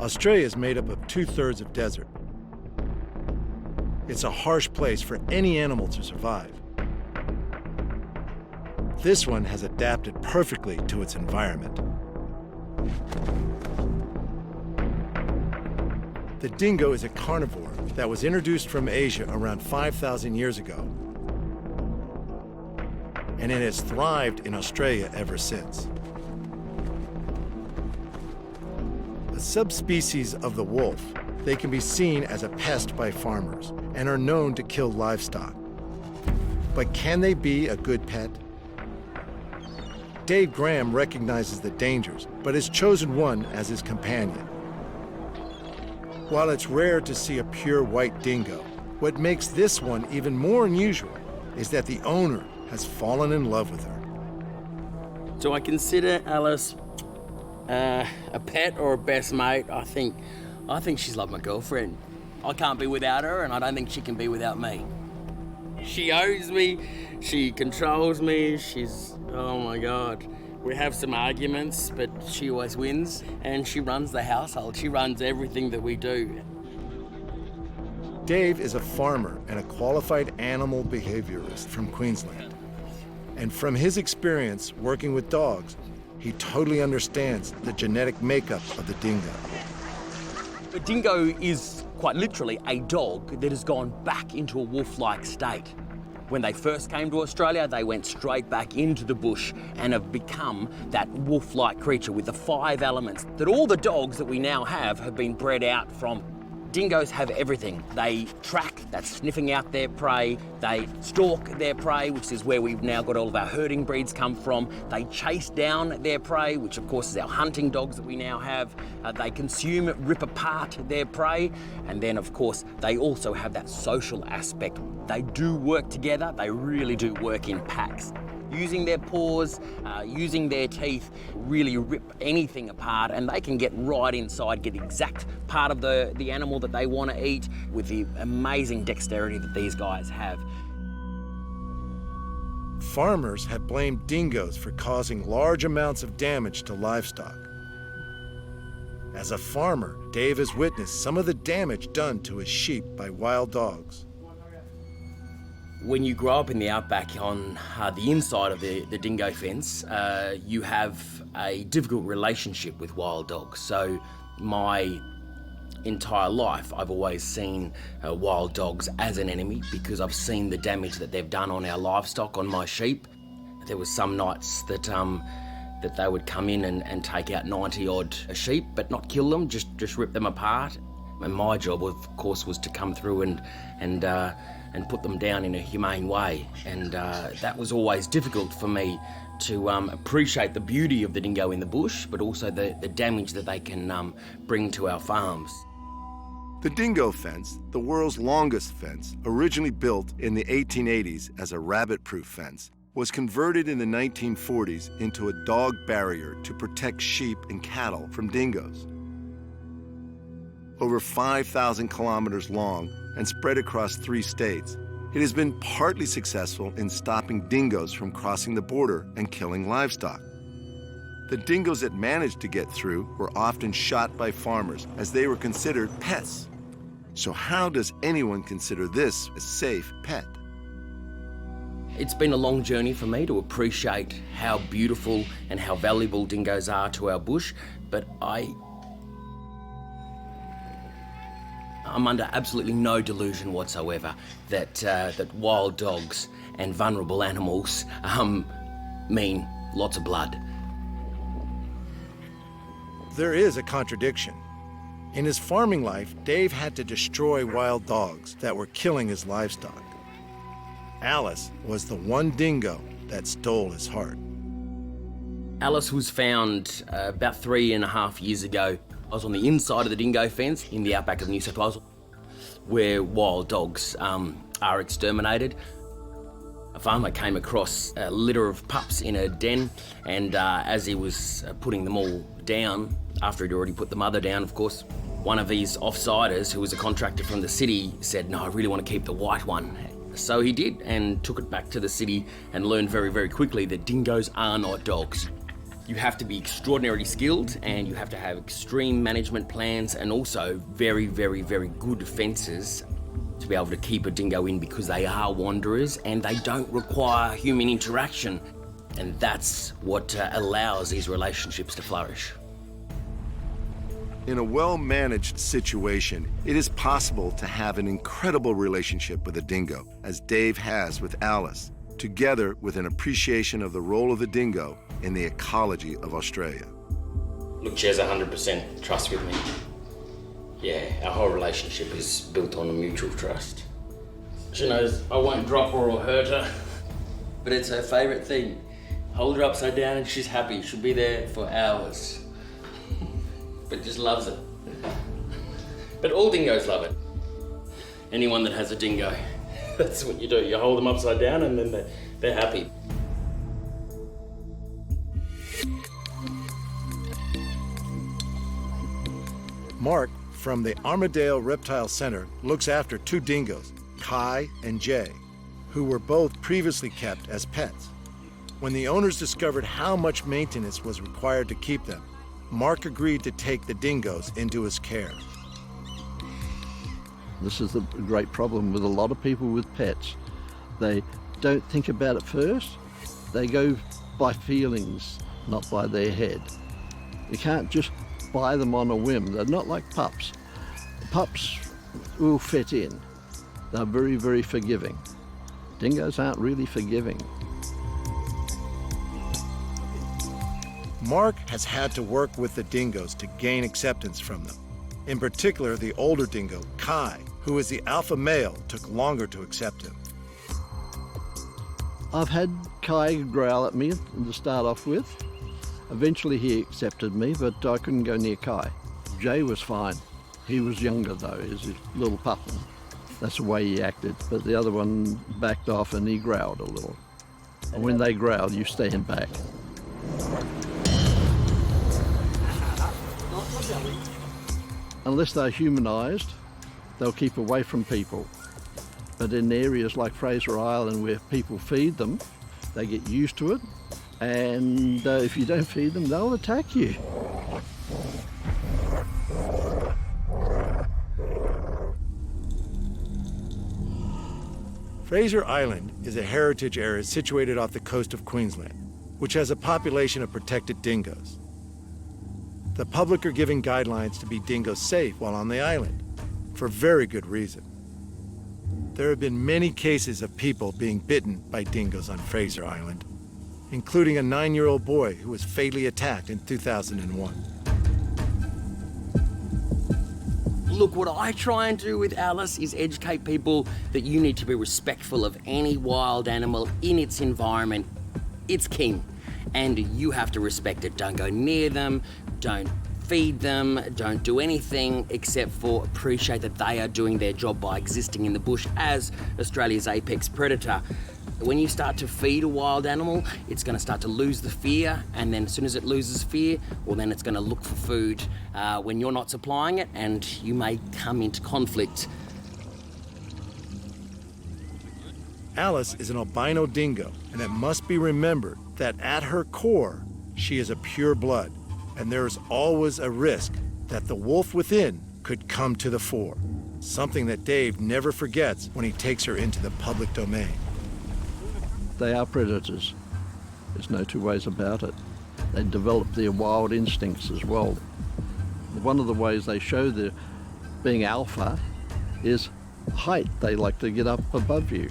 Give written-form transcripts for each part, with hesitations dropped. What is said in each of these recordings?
Australia is made up of 2/3 of desert. It's a harsh place for any animal to survive. This one has adapted perfectly to its environment. The dingo is a carnivore that was introduced from Asia around 5,000 years ago, and it has thrived in Australia ever since. A subspecies of the wolf, they can be seen as a pest by farmers and are known to kill livestock. But can they be a good pet? Dave Graham recognizes the dangers, but has chosen one as his companion. While it's rare to see a pure white dingo, what makes this one even more unusual is that the owner has fallen in love with her. Do I consider Alice a pet or a best mate? I think she's like my girlfriend. I can't be without her, and I don't think she can be without me. She owes me, she controls me, oh my God. We have some arguments, but she always wins, and she runs the household. She runs everything that we do. Dave is a farmer and a qualified animal behaviorist from Queensland. And from his experience working with dogs, he totally understands the genetic makeup of the dingo. A dingo is quite literally a dog that has gone back into a wolf-like state. When they first came to Australia, they went straight back into the bush and have become that wolf-like creature with the 5 elements that all the dogs that we now have been bred out from. Dingoes have everything. They track, that's sniffing out their prey. They stalk their prey, which is where we've now got all of our herding breeds come from. They chase down their prey, which of course is our hunting dogs that we now have. They consume, rip apart their prey. And then of course, they also have that social aspect. They do work together. They really do work in packs. Using their paws, using their teeth, really rip anything apart, and they can get right inside, get the exact part of the animal that they want to eat with the amazing dexterity that these guys have. Farmers have blamed dingoes for causing large amounts of damage to livestock. As a farmer, Dave has witnessed some of the damage done to his sheep by wild dogs. When you grow up in the outback on the inside of the dingo fence, you have a difficult relationship with wild dogs. So my entire life, I've always seen wild dogs as an enemy because I've seen the damage that they've done on our livestock, on my sheep. There was some nights that they would come in and take out 90-odd sheep, but not kill them, just rip them apart. And my job, of course, was to come through and put them down in a humane way. And that was always difficult for me to appreciate the beauty of the dingo in the bush, but also the damage that they can bring to our farms. The dingo fence, the world's longest fence, originally built in the 1880s as a rabbit-proof fence, was converted in the 1940s into a dog barrier to protect sheep and cattle from dingoes. Over 5,000 kilometers long and spread across 3 states, it has been partly successful in stopping dingoes from crossing the border and killing livestock. The dingoes that managed to get through were often shot by farmers as they were considered pests. So how does anyone consider this a safe pet? It's been a long journey for me to appreciate how beautiful and how valuable dingoes are to our bush, but I'm under absolutely no delusion whatsoever that wild dogs and vulnerable animals mean lots of blood. There is a contradiction. In his farming life, Dave had to destroy wild dogs that were killing his livestock. Alice was the one dingo that stole his heart. Alice was found about 3.5 years ago. I was on the inside of the dingo fence in the outback of New South Wales, where wild dogs are exterminated. A farmer came across a litter of pups in a den, and as he was putting them all down, after he'd already put the mother down, of course, one of these offsiders, who was a contractor from the city, said, "No, I really want to keep the white one." So he did, and took it back to the city and learned very, very quickly that dingoes are not dogs. You have to be extraordinarily skilled, and you have to have extreme management plans, and also very, very, very good fences to be able to keep a dingo in, because they are wanderers and they don't require human interaction. And that's what allows these relationships to flourish. In a well-managed situation, it is possible to have an incredible relationship with a dingo, as Dave has with Alice, together with an appreciation of the role of the dingo in the ecology of Australia. Look, she has 100% trust with me. Yeah, our whole relationship is built on a mutual trust. She knows I won't drop her or hurt her, but it's her favourite thing. Hold her upside down and she's happy. She'll be there for hours, but just loves it. But all dingoes love it. Anyone that has a dingo, that's what you do. You hold them upside down and then they're happy. Mark from the Armadale Reptile Center looks after two dingoes, Kai and Jay, who were both previously kept as pets. When the owners discovered how much maintenance was required to keep them, Mark agreed to take the dingoes into his care. This is a great problem with a lot of people with pets. They don't think about it first. They go by feelings, not by their head. You can't just buy them on a whim. They're not like pups. Pups will fit in. They're very, very forgiving. Dingoes aren't really forgiving. Mark has had to work with the dingoes to gain acceptance from them. In particular, the older dingo, Kai, who is the alpha male, took longer to accept him. I've had Kai growl at me to start off with. Eventually he accepted me, but I couldn't go near Kai. Jay was fine. He was younger though, he's a little pup. That's the way he acted, but the other one backed off and he growled a little. And when they growl, you stand back. Unless they're humanised, they'll keep away from people. But in areas like Fraser Island where people feed them, they get used to it, and if you don't feed them, they'll attack you. Fraser Island is a heritage area situated off the coast of Queensland, which has a population of protected dingoes. The public are giving guidelines to be dingo safe while on the island, for very good reason. There have been many cases of people being bitten by dingoes on Fraser Island, including a 9-year-old boy who was fatally attacked in 2001. Look, what I try and do with Alice is educate people that you need to be respectful of any wild animal in its environment. It's king, and you have to respect it. Don't go near them, don't feed them, don't do anything except for appreciate that they are doing their job by existing in the bush as Australia's apex predator. When you start to feed a wild animal, it's going to start to lose the fear, and then as soon as it loses fear, well, then it's going to look for food when you're not supplying it, and you may come into conflict. Alice is an albino dingo, and it must be remembered that at her core, she is a pure blood, and there is always a risk that the wolf within could come to the fore, something that Dave never forgets when he takes her into the public domain. They are predators. There's no two ways about it. They develop their wild instincts as well. One of the ways they show they're being alpha is height. They like to get up above you,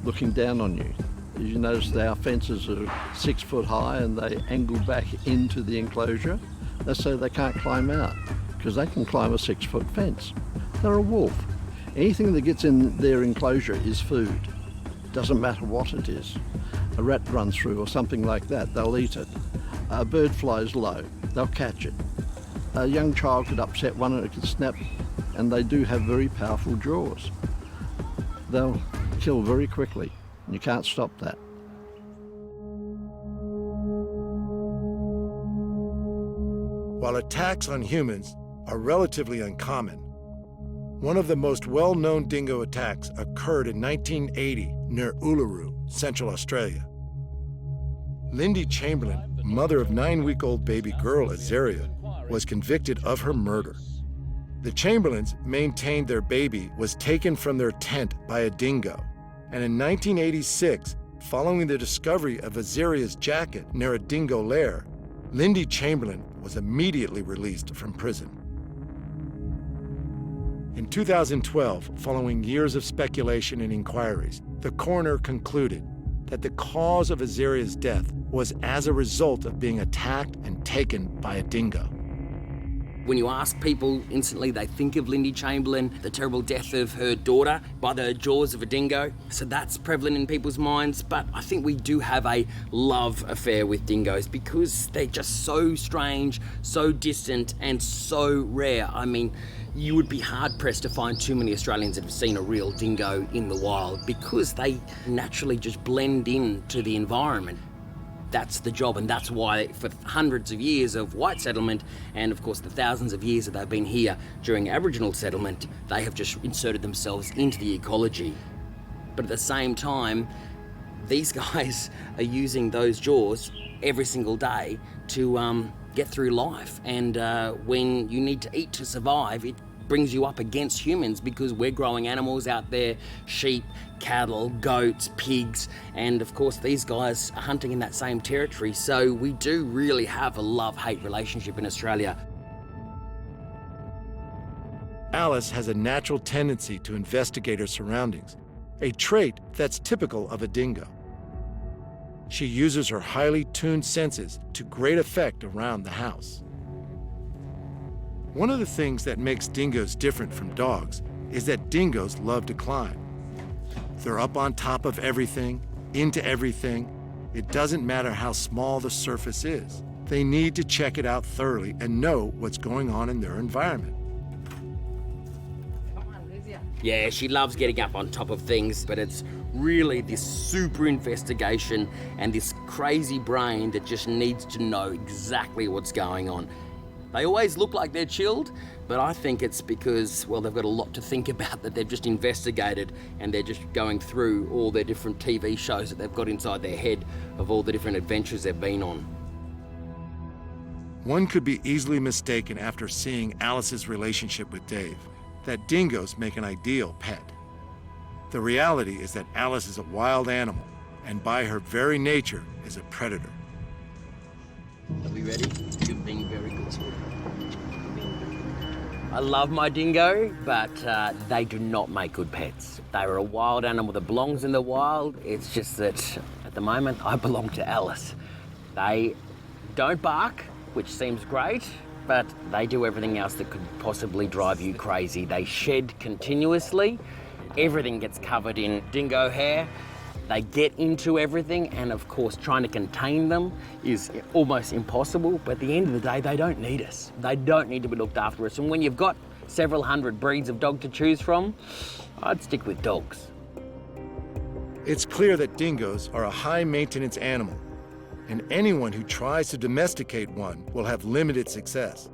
looking down on you. As you notice, our fences are 6 foot high and they angle back into the enclosure. That's so they can't climb out, because they can climb a 6 foot fence. They're a wolf. Anything that gets in their enclosure is food. Doesn't matter what it is. A rat runs through or something like that, they'll eat it. A bird flies low, they'll catch it. A young child could upset one and it could snap, and they do have very powerful jaws. They'll kill very quickly, and you can't stop that. While attacks on humans are relatively uncommon, one of the most well-known dingo attacks occurred in 1980 near Uluru, Central Australia. Lindy Chamberlain mother of 9-week-old baby girl Azaria, was convicted of her murder. The Chamberlains maintained their baby was taken from their tent by a dingo, and in 1986, following the discovery of Azaria's jacket near a dingo lair, Lindy Chamberlain was immediately released from prison. In 2012, following years of speculation and inquiries, the coroner concluded that the cause of Azaria's death was as a result of being attacked and taken by a dingo. When you ask people, instantly they think of Lindy Chamberlain, the terrible death of her daughter by the jaws of a dingo. So that's prevalent in people's minds, but I think we do have a love affair with dingoes because they're just so strange, so distant, and so rare. I mean, you would be hard-pressed to find too many Australians that have seen a real dingo in the wild because they naturally just blend into the environment. That's the job, and that's why for hundreds of years of white settlement and of course the thousands of years that they've been here during Aboriginal settlement, they have just inserted themselves into the ecology. But at the same time, these guys are using those jaws every single day to get through life, and when you need to eat to survive, it brings you up against humans because we're growing animals out there, sheep, cattle, goats, pigs, and of course these guys are hunting in that same territory. So we do really have a love-hate relationship in Australia. Alice has a natural tendency to investigate her surroundings, a trait that's typical of a dingo. She uses her highly tuned senses to great effect around the house. One of the things that makes dingoes different from dogs is that dingoes love to climb. They're up on top of everything, into everything. It doesn't matter how small the surface is. They need to check it out thoroughly and know what's going on in their environment. Yeah, she loves getting up on top of things, but it's really this super investigation and this crazy brain that just needs to know exactly what's going on. They always look like they're chilled, but I think it's because, well, they've got a lot to think about that they've just investigated, and they're just going through all their different TV shows that they've got inside their head of all the different adventures they've been on. One could be easily mistaken after seeing Alice's relationship with Dave, that dingoes make an ideal pet. The reality is that Alice is a wild animal, and by her very nature is a predator. Are we ready? You've been very good sport. I love my dingo, but they do not make good pets. They are a wild animal that belongs in the wild. It's just that at the moment I belong to Alice. They don't bark, which seems great, but they do everything else that could possibly drive you crazy. They shed continuously. Everything gets covered in dingo hair. They get into everything, and of course trying to contain them is almost impossible, but at the end of the day they don't need us. They don't need to be looked after us, and when you've got several hundred breeds of dog to choose from, I'd stick with dogs. It's clear that dingoes are a high-maintenance animal, and anyone who tries to domesticate one will have limited success.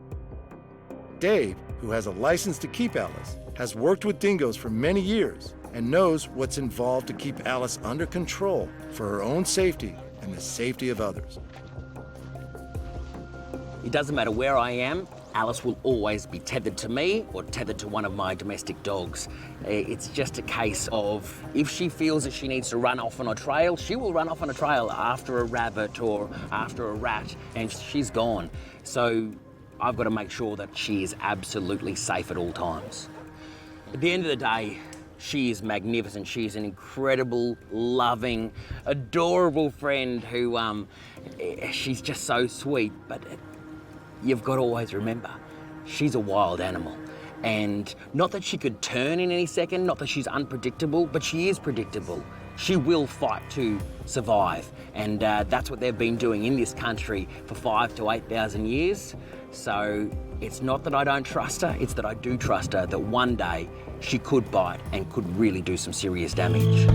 Dave, who has a license to keep Alice, has worked with dingoes for many years and knows what's involved to keep Alice under control for her own safety and the safety of others. It doesn't matter where I am, Alice will always be tethered to me or tethered to one of my domestic dogs. It's just a case of if she feels that she needs to run off on a trail, she will run off on a trail after a rabbit or after a rat, and she's gone. So I've got to make sure that she is absolutely safe at all times. At the end of the day, she is magnificent. She is an incredible, loving, adorable friend who, she's just so sweet. But you've got to always remember, she's a wild animal. And not that she could turn in any second, not that she's unpredictable, but she is predictable. She will fight to survive. And that's what they've been doing in this country for 5,000 to 8,000 years. So it's not that I don't trust her, it's that I do trust her, that one day she could bite and could really do some serious damage.